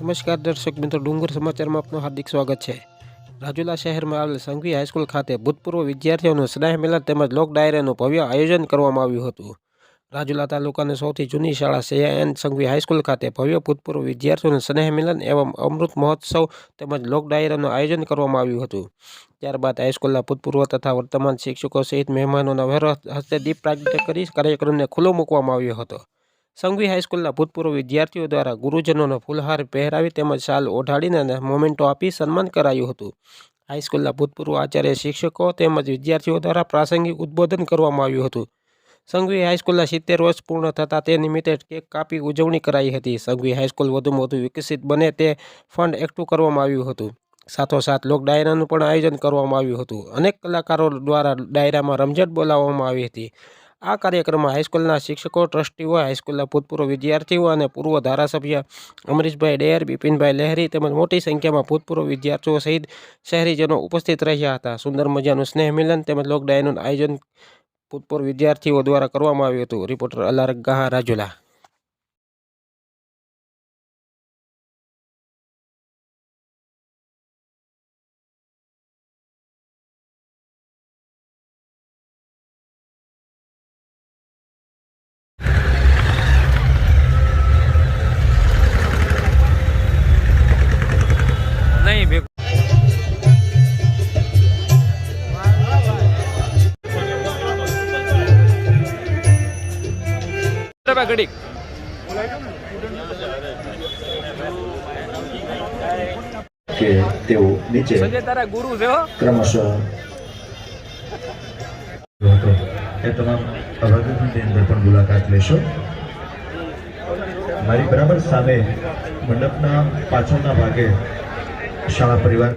નમસ્કાર દર્શક મિત્રો, ડુંગર સમાચારમાં આપનું હાર્દિક સ્વાગત છે। રાજુલા શહેરમાં આવેલ સંઘવી હાઈસ્કૂલ ખાતે ભૂતપૂર્વ વિદ્યાર્થીઓનું સ્નેહ મિલન તેમજ લોક ડાયરાનું ભવ્ય આયોજન કરવામાં આવ્યું હતું। રાજુલા તાલુકાની સૌથી જૂની શાળા CIN સંઘવી હાઈસ્કૂલ ખાતે ભવ્ય ભૂતપૂર્વ વિદ્યાર્થીઓનું સ્નેહ મિલન એવં અમૃત મહોત્સવ તેમજ લોક ડાયરાનું આયોજન કરવામાં આવ્યું હતું। ત્યારબાદ હાઈસ્કૂલના ભૂતપૂર્વ તથા વર્તમાન શિક્ષકો સહિત મહેમાનોના હસ્તે દીપ પ્રાગટ્ય કરી કાર્યક્રમને ખુલ્લો મૂકવામાં આવ્યો હતો। સંઘવી હાઈસ્કૂલના ભૂતપૂર્વ વિદ્યાર્થીઓ દ્વારા ગુરુજનોનો ફૂલહાર પહેરાવી તેમજ શાલ ઓઢાડીને મોમેન્ટો આપી સન્માન કરાયું હતું। હાઈસ્કૂલના ભૂતપૂર્વ આચાર્ય, શિક્ષકો તેમજ વિદ્યાર્થીઓ દ્વારા પ્રાસંગિક ઉદ્બોધન કરવામાં આવ્યું હતું। સંઘવી હાઈસ્કૂલના 70 વર્ષ પૂર્ણ થતાં તે નિમિત્તે કેક કાપી ઉજવણી કરાઈ હતી। સંઘવી હાઈસ્કૂલ વધુમાં વધુ વિકસિત બને તે ફંડ એકઠું કરવામાં આવ્યું હતું। સાથોસાથ લોક ડાયરાનું પણ આયોજન કરવામાં આવ્યું હતું। અનેક કલાકારો દ્વારા ડાયરામાં રમઝટ બોલાવવામાં આવી હતી। આ કાર્યક્રમમાં હાઈસ્કૂલના શિક્ષકો, ટ્રસ્ટીઓ, હાઈસ્કૂલના ભૂતપૂર્વ વિદ્યાર્થીઓ અને પૂર્વ ધારાસભ્ય અમરીશભાઈ ડેર, બિપિનભાઈ લહેરી તેમજ મોટી સંખ્યામાં ભૂતપૂર્વ વિદ્યાર્થીઓ સહિત શહેરીજનો ઉપસ્થિત રહ્યા હતા। સુંદર મજાનું સ્નેહ મિલન તેમજ લોક ડાયરાનું આયોજન ભૂતપૂર્વ વિદ્યાર્થીઓ દ્વારા કરવામાં આવ્યું હતું। રિપોર્ટર અલારક ગાહા, રાજુલા। નહીં ઘડી કે તેઓ નીચે તારા ગુરુ છે ક્રમશઃ એ તમામ અભ્યાસની અંદર પણ મુલાકાત લેશો। મારી બરાબર સામે મંડપના પાછળના ભાગે શાળા પરિવાર